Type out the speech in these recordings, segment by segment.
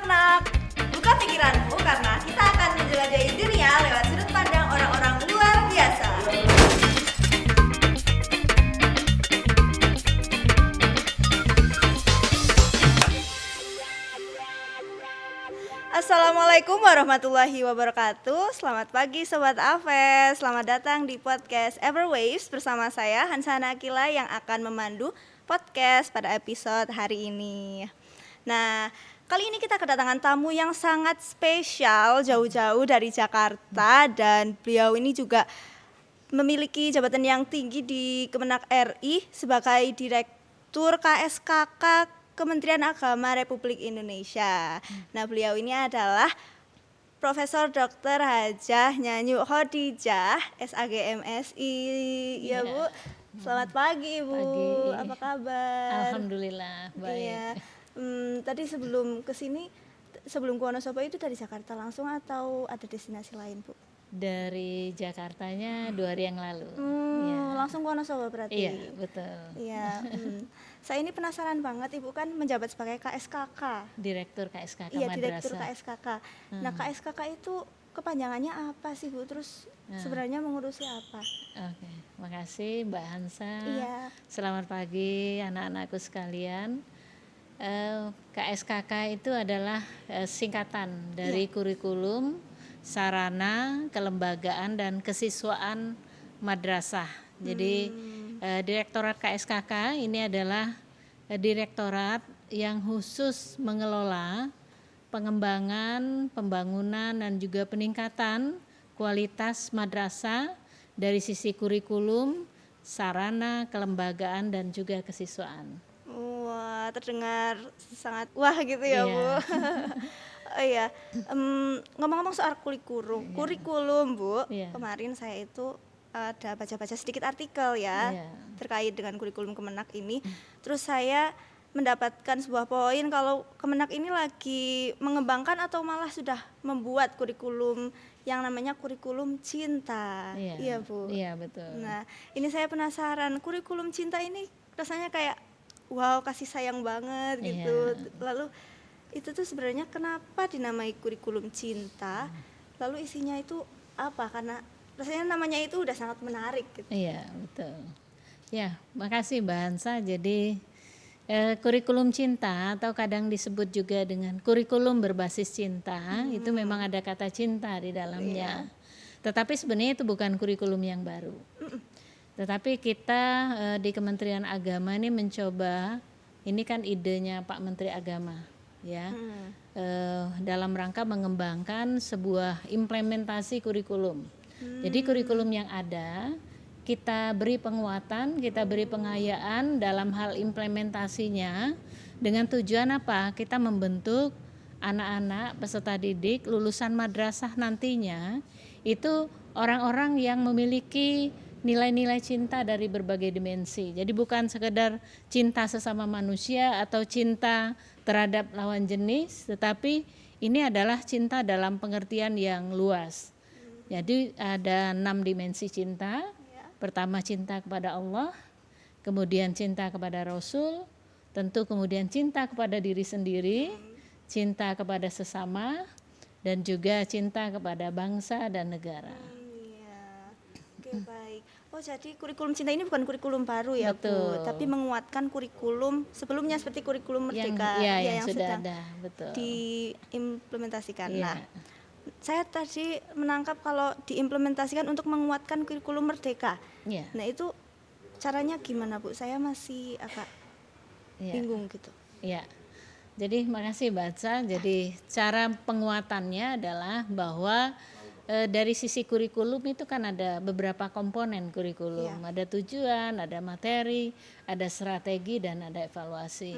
anak-anak, buka pikiranmu karena kita akan menjelajahi dunia lewat sudut pandang orang-orang luar biasa. Assalamualaikum warahmatullahi wabarakatuh. Selamat pagi Sobat Aves. Selamat datang di podcast Everwaves bersama saya Hansana Akila yang akan memandu podcast pada episode hari ini. Nah, kali ini kita kedatangan tamu yang sangat spesial jauh-jauh dari Jakarta, dan beliau ini juga memiliki jabatan yang tinggi di Kemenak RI sebagai Direktur KSKK Kementerian Agama Republik Indonesia. Nah, beliau ini adalah Profesor Dr. Hajah Nyanyu Khadijah, SAG MSI. Ya, Bu. Selamat pagi, Bu. Pagi. Apa kabar? Alhamdulillah, baik. Iya. Tadi sebelum kesini, sebelum ke Wonosobo itu dari Jakarta langsung atau ada destinasi lain, Bu? Dari Jakartanya 2 hari yang lalu. Langsung ke Wonosobo berarti? Iya, betul. Iya. Saya ini penasaran banget, Ibu kan menjabat sebagai KSKK. Direktur KSKK Iya, Madrasah. Direktur KSKK. Nah, KSKK itu kepanjangannya apa sih, Bu? Terus sebenarnya mengurusi apa? Oke, makasih Mbak Hansa. Iya. Selamat pagi anak-anakku sekalian. KSKK itu adalah singkatan dari kurikulum, sarana, kelembagaan, dan kesiswaan madrasah. Jadi Direktorat KSKK ini adalah direktorat yang khusus mengelola pengembangan, pembangunan, dan juga peningkatan kualitas madrasah dari sisi kurikulum, sarana, kelembagaan, dan juga kesiswaan. Wah, terdengar sangat wah gitu ya, Bu. Oh iya, ngomong-ngomong soal kurikulum, Bu. Kemarin saya itu ada baca-baca sedikit artikel ya terkait dengan kurikulum Kemenak ini. Terus saya mendapatkan sebuah poin kalau Kemenak ini lagi mengembangkan atau malah sudah membuat kurikulum yang namanya kurikulum cinta. Iya, Bu. Iya, betul. Nah, ini saya penasaran, kurikulum cinta ini rasanya kayak wow, kasih sayang banget gitu. Lalu itu tuh sebenarnya kenapa dinamai kurikulum cinta? Lalu isinya itu apa? Karena rasanya namanya itu udah sangat menarik gitu. Iya, betul. Ya, makasih Mbak Hansa. Jadi kurikulum cinta atau kadang disebut juga dengan kurikulum berbasis cinta, itu memang ada kata cinta di dalamnya. Tetapi sebenarnya itu bukan kurikulum yang baru. Tetapi kita di Kementerian Agama ini mencoba, ini kan idenya Pak Menteri Agama, ya, dalam rangka mengembangkan sebuah implementasi kurikulum. Jadi kurikulum yang ada kita beri penguatan, kita beri pengayaan dalam hal implementasinya dengan tujuan apa? Kita membentuk anak-anak peserta didik lulusan madrasah nantinya itu orang-orang yang memiliki nilai-nilai cinta dari berbagai dimensi. Jadi bukan sekedar cinta sesama manusia atau cinta terhadap lawan jenis, tetapi ini adalah cinta dalam pengertian yang luas. Jadi ada 6 dimensi cinta. Pertama cinta kepada Allah, kemudian cinta kepada Rasul, tentu kemudian cinta kepada diri sendiri, cinta kepada sesama, dan juga cinta kepada bangsa dan negara. Oke, baik. Oh, jadi kurikulum cinta ini bukan kurikulum baru ya, Bu, tapi menguatkan kurikulum sebelumnya seperti kurikulum Merdeka yang sudah sedang ada, betul, diimplementasikan. Nah, saya tadi menangkap kalau diimplementasikan untuk menguatkan kurikulum Merdeka. Nah, itu caranya gimana, Bu? Saya masih agak bingung gitu. Iya. Jadi makasih Baca. Jadi cara penguatannya adalah bahwa dari sisi kurikulum itu kan ada beberapa komponen kurikulum. Ada tujuan, ada materi, ada strategi, dan ada evaluasi.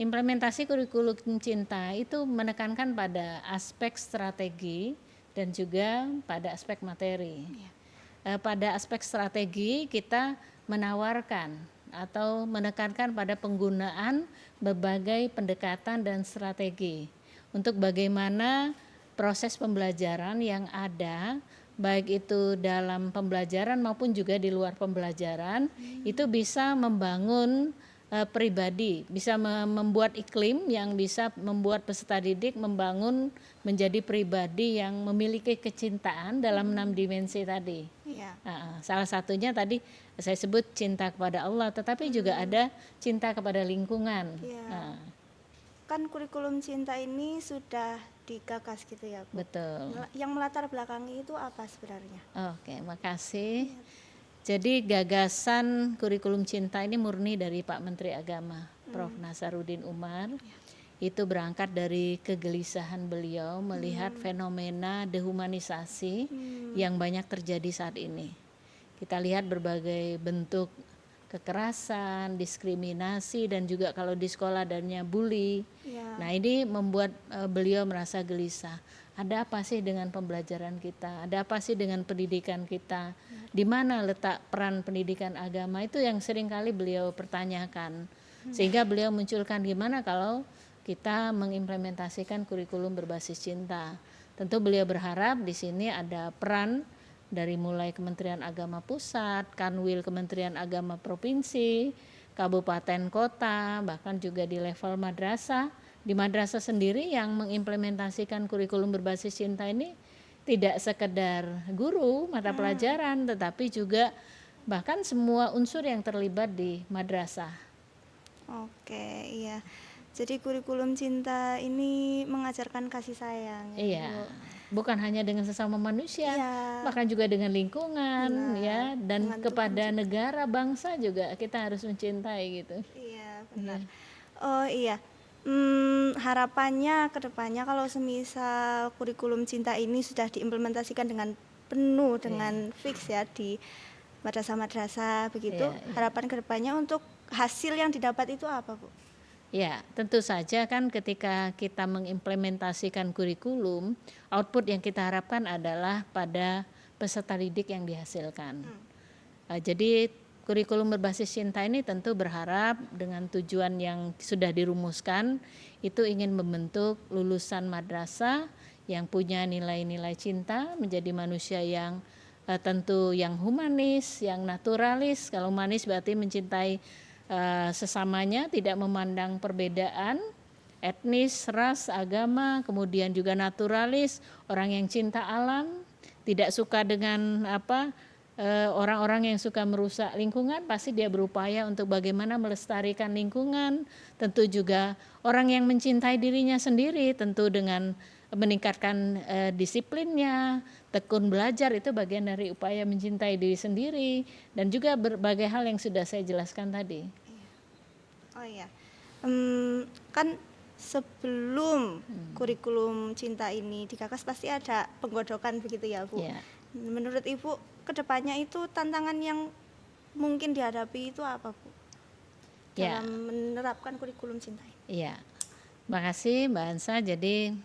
Implementasi kurikulum cinta itu menekankan pada aspek strategi dan juga pada aspek materi. Pada aspek strategi kita menawarkan atau menekankan pada penggunaan berbagai pendekatan dan strategi untuk bagaimana proses pembelajaran yang ada, baik itu dalam pembelajaran maupun juga di luar pembelajaran, itu bisa membangun pribadi, bisa membuat iklim yang bisa membuat peserta didik membangun menjadi pribadi yang memiliki kecintaan dalam 6 dimensi tadi. Iya. Salah satunya tadi saya sebut cinta kepada Allah, tetapi juga ada cinta kepada lingkungan. Iya. Kan kurikulum cinta ini sudah digagas gitu ya, Bu. Betul. Yang melatar belakangi itu apa sebenarnya? Oke, makasih. Jadi gagasan kurikulum cinta ini murni dari Pak Menteri Agama, Prof. Nasaruddin Umar. Itu berangkat dari kegelisahan beliau melihat fenomena dehumanisasi yang banyak terjadi saat ini. Kita lihat berbagai bentuk kekerasan, diskriminasi, dan juga kalau di sekolah adanya bully. Ya. Nah, ini membuat beliau merasa gelisah. Ada apa sih dengan pembelajaran kita? Ada apa sih dengan pendidikan kita? Di mana letak peran pendidikan agama? Itu yang seringkali beliau pertanyakan. Sehingga beliau munculkan gimana kalau kita mengimplementasikan kurikulum berbasis cinta. Tentu beliau berharap di sini ada peran dari mulai Kementerian Agama Pusat, Kanwil Kementerian Agama Provinsi, kabupaten kota, bahkan juga di level madrasah. Di madrasah sendiri yang mengimplementasikan kurikulum berbasis cinta ini tidak sekedar guru mata pelajaran, tetapi juga bahkan semua unsur yang terlibat di madrasah. Oke, iya. Jadi kurikulum cinta ini mengajarkan kasih sayang. Iya. Bukan hanya dengan sesama manusia, Iya. bahkan juga dengan lingkungan, ya, dan Dengan kepada negara bangsa juga kita harus mencintai gitu. Iya, benar. Oh iya. Harapannya ke depannya kalau semisal kurikulum cinta ini sudah diimplementasikan dengan penuh, dengan fix ya di madrasah-madrasah begitu, harapan ke depannya untuk hasil yang didapat itu apa, Bu? Ya, tentu saja kan ketika kita mengimplementasikan kurikulum, output yang kita harapkan adalah pada peserta didik yang dihasilkan. Jadi kurikulum berbasis cinta ini tentu berharap dengan tujuan yang sudah dirumuskan itu ingin membentuk lulusan madrasah yang punya nilai-nilai cinta, menjadi manusia yang tentu yang humanis, yang naturalis. Kalau humanis berarti mencintai sesamanya, tidak memandang perbedaan etnis, ras, agama, kemudian juga naturalis, orang yang cinta alam, tidak suka dengan orang-orang yang suka merusak lingkungan, pasti dia berupaya untuk bagaimana melestarikan lingkungan. Tentu juga orang yang mencintai dirinya sendiri, tentu dengan meningkatkan disiplinnya, tekun belajar, itu bagian dari upaya mencintai diri sendiri, dan juga berbagai hal yang sudah saya jelaskan tadi. Oh iya, kan sebelum kurikulum cinta ini digagas pasti ada penggodokan begitu ya, Bu? Ya. Menurut Ibu kedepannya itu tantangan yang mungkin dihadapi itu apa, Bu? Dalam menerapkan kurikulum cinta ini? Iya, makasih Mbak Hansa. Jadi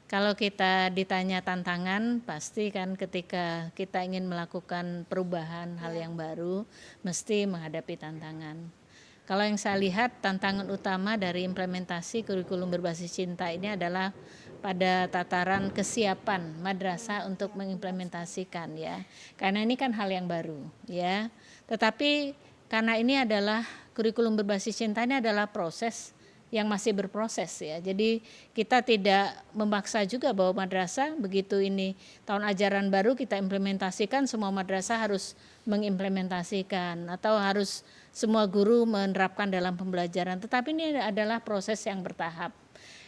kalau kita ditanya tantangan, pasti kan ketika kita ingin melakukan perubahan hal yang baru, mesti menghadapi tantangan. Kalau yang saya lihat tantangan utama dari implementasi kurikulum berbasis cinta ini adalah pada tataran kesiapan madrasah untuk mengimplementasikan, ya. Karena ini kan hal yang baru, ya. Tetapi karena ini adalah kurikulum berbasis cinta, ini adalah proses yang masih berproses, ya. Jadi kita tidak memaksa juga bahwa madrasah begitu ini tahun ajaran baru kita implementasikan, semua madrasah harus mengimplementasikan atau harus semua guru menerapkan dalam pembelajaran. Tetapi ini adalah proses yang bertahap.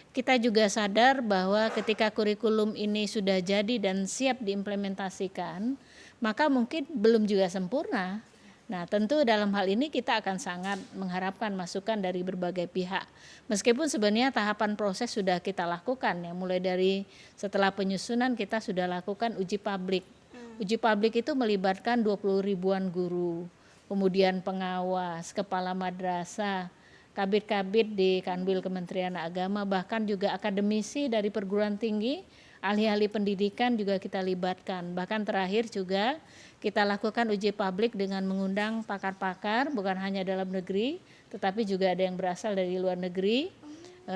Kita juga sadar bahwa ketika kurikulum ini sudah jadi dan siap diimplementasikan, maka mungkin belum juga sempurna. Nah, tentu dalam hal ini kita akan sangat mengharapkan masukan dari berbagai pihak. Meskipun sebenarnya tahapan proses sudah kita lakukan, ya, mulai dari setelah penyusunan kita sudah lakukan uji publik. Uji publik itu melibatkan 20 ribuan guru, kemudian pengawas, kepala madrasah, kabid-kabid di Kanwil Kementerian Agama, bahkan juga akademisi dari perguruan tinggi, ahli-ahli pendidikan juga kita libatkan. Bahkan terakhir juga kita lakukan uji publik dengan mengundang pakar-pakar, bukan hanya dalam negeri, tetapi juga ada yang berasal dari luar negeri.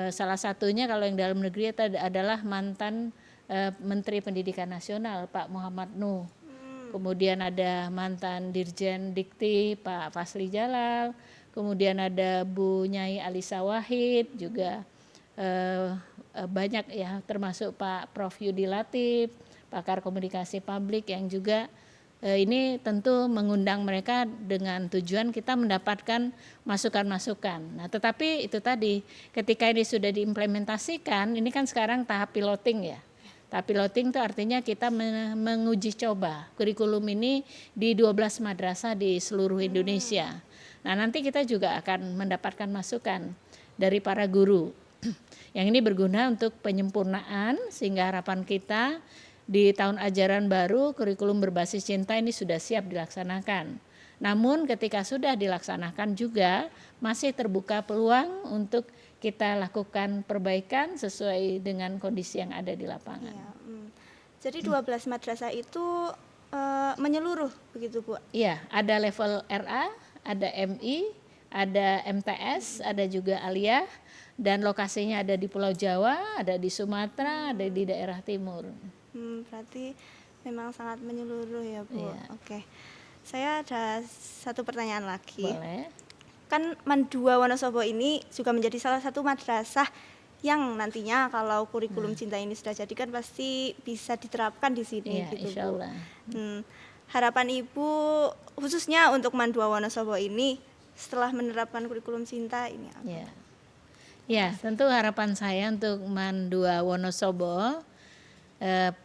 Salah satunya kalau yang dalam negeri itu adalah mantan Menteri Pendidikan Nasional Pak Muhammad Nuh. Kemudian ada mantan Dirjen Dikti Pak Fasli Jalal, kemudian ada Bu Nyai Alisa Wahid juga, banyak ya, termasuk Pak Prof Yudi Latif, pakar komunikasi publik yang juga ini tentu mengundang mereka dengan tujuan kita mendapatkan masukan-masukan. Nah, tetapi itu tadi, ketika ini sudah diimplementasikan, ini kan sekarang tahap piloting ya. Tahap piloting itu artinya kita menguji coba kurikulum ini di 12 madrasah di seluruh Indonesia. Nah, nanti kita juga akan mendapatkan masukan dari para guru. Yang ini berguna untuk penyempurnaan, sehingga harapan kita di tahun ajaran baru kurikulum berbasis cinta ini sudah siap dilaksanakan. Namun ketika sudah dilaksanakan juga masih terbuka peluang untuk kita lakukan perbaikan sesuai dengan kondisi yang ada di lapangan. Ya, Jadi 12 madrasah itu menyeluruh begitu Bu? Iya, ada level RA, ada MI, ada MTS, ada juga aliyah, dan lokasinya ada di Pulau Jawa, ada di Sumatera, ada di daerah timur. Berarti memang sangat menyeluruh ya Bu. Iya. Oke, saya ada satu pertanyaan lagi. Boleh. Kan Mandua Wonosobo ini juga menjadi salah satu madrasah yang nantinya kalau kurikulum cinta ini sudah jadi kan pasti bisa diterapkan di sini Iya, gitu insya Bu. Allah. Harapan Ibu khususnya untuk Mandua Wonosobo ini setelah menerapkan kurikulum cinta ini apa? Ya. Ya, tentu harapan saya untuk Mandua Wonosobo,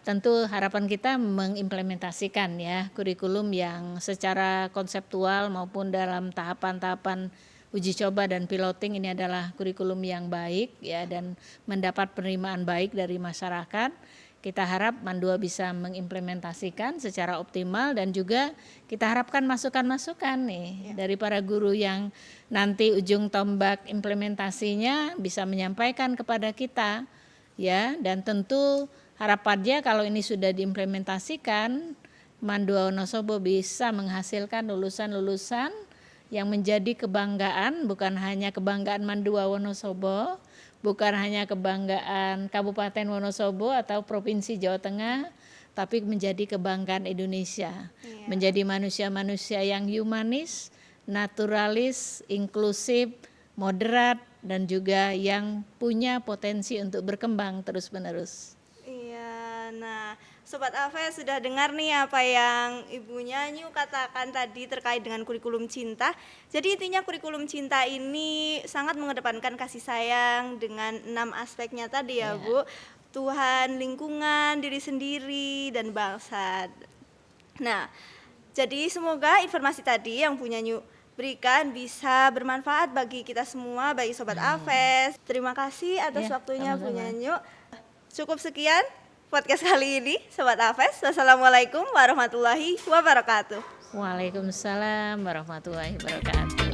tentu harapan kita mengimplementasikan ya kurikulum yang secara konseptual maupun dalam tahapan-tahapan uji coba dan piloting ini adalah kurikulum yang baik ya, dan mendapat penerimaan baik dari masyarakat. Kita harap Mandua bisa mengimplementasikan secara optimal, dan juga kita harapkan masukan-masukan nih dari para guru yang nanti ujung tombak implementasinya bisa menyampaikan kepada kita ya. Dan tentu harapannya kalau ini sudah diimplementasikan, Mandua Wonosobo bisa menghasilkan lulusan-lulusan yang menjadi kebanggaan, bukan hanya kebanggaan Mandua Wonosobo, bukan hanya kebanggaan Kabupaten Wonosobo atau Provinsi Jawa Tengah, tapi menjadi kebanggaan Indonesia. Menjadi manusia-manusia yang humanis, naturalis, inklusif, moderat, dan juga yang punya potensi untuk berkembang terus-menerus. Iya, nah Sobat Ave sudah dengar nih apa yang Ibu Nyanyu katakan tadi terkait dengan kurikulum cinta. Jadi intinya kurikulum cinta ini sangat mengedepankan kasih sayang dengan 6 aspeknya tadi ya Bu. Tuhan, lingkungan, diri sendiri, dan bangsa. Nah, jadi semoga informasi tadi yang Bu Nyanyu berikan bisa bermanfaat bagi kita semua, bagi Sobat Aves. Terima kasih atas waktunya Bu Nyanyu. Cukup sekian podcast kali ini Sobat Aves. Wassalamualaikum warahmatullahi wabarakatuh. Waalaikumsalam warahmatullahi wabarakatuh.